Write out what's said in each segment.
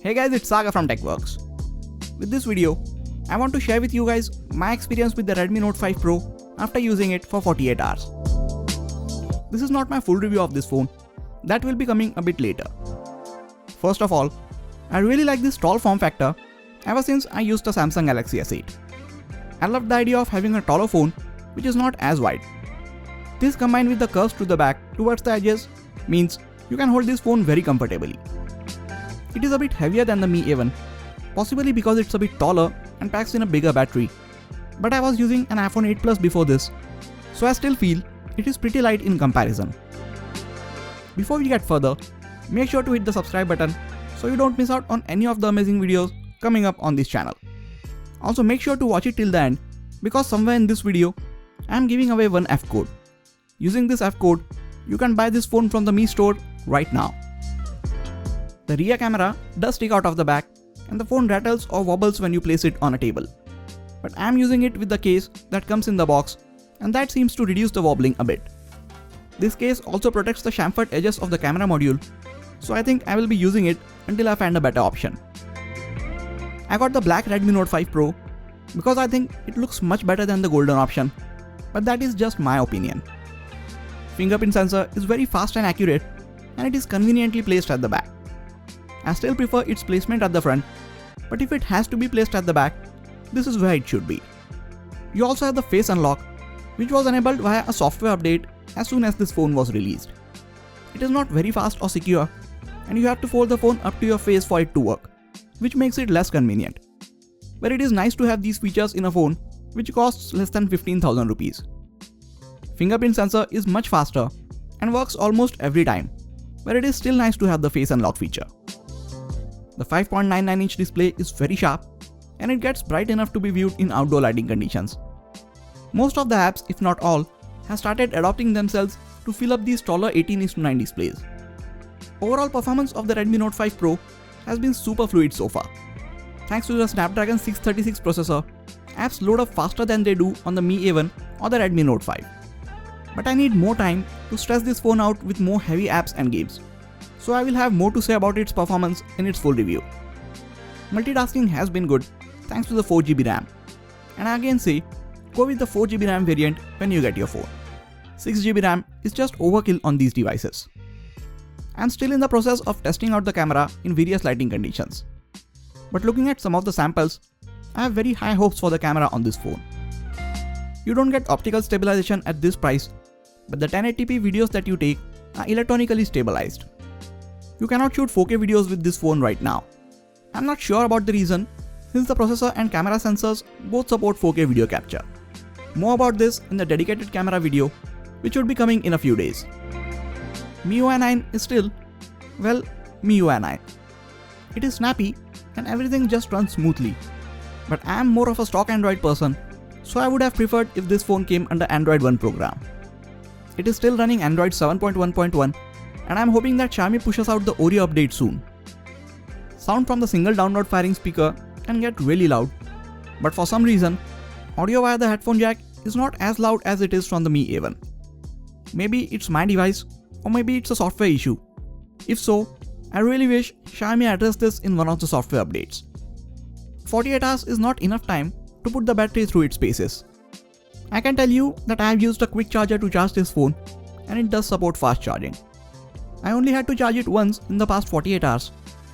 Hey guys, it's Saga from TechWorks. With this video, I want to share with you guys my experience with the Redmi Note 5 Pro after using it for 48 hours. This is not my full review of this phone, that will be coming a bit later. First of all, I really like this tall form factor ever since I used the Samsung Galaxy S8. I love the idea of having a taller phone which is not as wide. This combined with the curves to the back towards the edges means you can hold this phone very comfortably. It is a bit heavier than the Mi A1, possibly because it's a bit taller and packs in a bigger battery. But I was using an iPhone 8 Plus before this, so I still feel it is pretty light in comparison. Before we get further, make sure to hit the subscribe button so you don't miss out on any of the amazing videos coming up on this channel. Also make sure to watch it till the end because somewhere in this video, I am giving away one F code. Using this F code, you can buy this phone from the Mi store right now. The rear camera does stick out of the back and the phone rattles or wobbles when you place it on a table. But I am using it with the case that comes in the box and that seems to reduce the wobbling a bit. This case also protects the chamfered edges of the camera module, so I think I will be using it until I find a better option. I got the black Redmi Note 5 Pro because I think it looks much better than the golden option, but that is just my opinion. Fingerprint sensor is very fast and accurate and it is conveniently placed at the back. I still prefer its placement at the front, but if it has to be placed at the back, this is where it should be. You also have the face unlock, which was enabled via a software update as soon as this phone was released. It is not very fast or secure, and you have to fold the phone up to your face for it to work, which makes it less convenient. But it is nice to have these features in a phone which costs less than 15,000 rupees. Fingerprint sensor is much faster and works almost every time, but it is still nice to have the face unlock feature. The 5.99-inch display is very sharp and it gets bright enough to be viewed in outdoor lighting conditions. Most of the apps, if not all, have started adopting themselves to fill up these taller 18:9 displays. Overall performance of the Redmi Note 5 Pro has been super fluid so far. Thanks to the Snapdragon 636 processor, apps load up faster than they do on the Mi A1 or the Redmi Note 5. But I need more time to stress this phone out with more heavy apps and games, so I will have more to say about its performance in its full review. Multitasking has been good thanks to the 4GB RAM, and I again say go with the 4GB RAM variant when you get your phone. 6GB RAM is just overkill on these devices. I am still in the process of testing out the camera in various lighting conditions, but looking at some of the samples, I have very high hopes for the camera on this phone. You don't get optical stabilization at this price, but the 1080p videos that you take are electronically stabilized. You cannot shoot 4K videos with this phone right now. I'm not sure about the reason, since the processor and camera sensors both support 4K video capture. More about this in the dedicated camera video, which should be coming in a few days. MIUI 9 is still, well, MIUI 9. It is snappy and everything just runs smoothly. But I am more of a stock Android person, so I would have preferred if this phone came under Android One program. It is still running Android 7.1.1 and I am hoping that Xiaomi pushes out the Oreo update soon. Sound from the single downward firing speaker can get really loud, but for some reason, audio via the headphone jack is not as loud as it is from the Mi A1. Maybe it's my device, or maybe it's a software issue. If so, I really wish Xiaomi addressed this in one of the software updates. 48 hours is not enough time to put the battery through its paces. I can tell you that I have used a quick charger to charge this phone, and it does support fast charging. I only had to charge it once in the past 48 hours,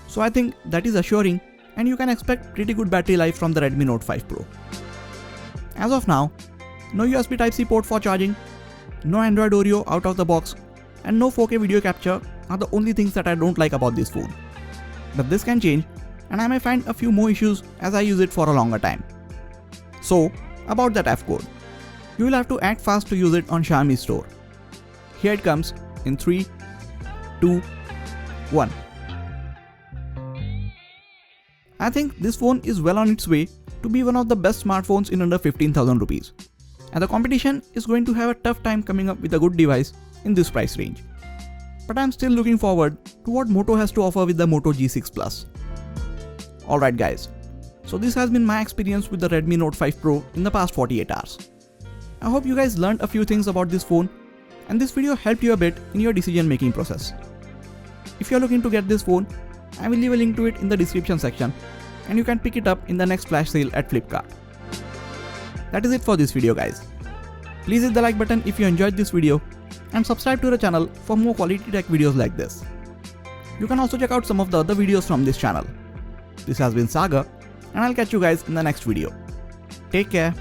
so I think that is assuring and you can expect pretty good battery life from the Redmi Note 5 Pro. As of now, no USB Type-C port for charging, no Android Oreo out of the box, and no 4K video capture are the only things that I don't like about this phone. But this can change and I may find a few more issues as I use it for a longer time. So, about that F code. You will have to act fast to use it on Xiaomi store. Here it comes in 3, 2, 1. I think this phone is well on its way to be one of the best smartphones in under 15,000 rupees. And the competition is going to have a tough time coming up with a good device in this price range. But I'm still looking forward to what Moto has to offer with the Moto G6 Plus. Alright guys, so this has been my experience with the Redmi Note 5 Pro in the past 48 hours. I hope you guys learned a few things about this phone and this video helped you a bit in your decision making process. If you're looking to get this phone, I will leave a link to it in the description section and you can pick it up in the next flash sale at Flipkart. That is it for this video guys. Please hit the like button if you enjoyed this video and subscribe to the channel for more quality tech videos like this. You can also check out some of the other videos from this channel. This has been Sagar and I'll catch you guys in the next video. Take care.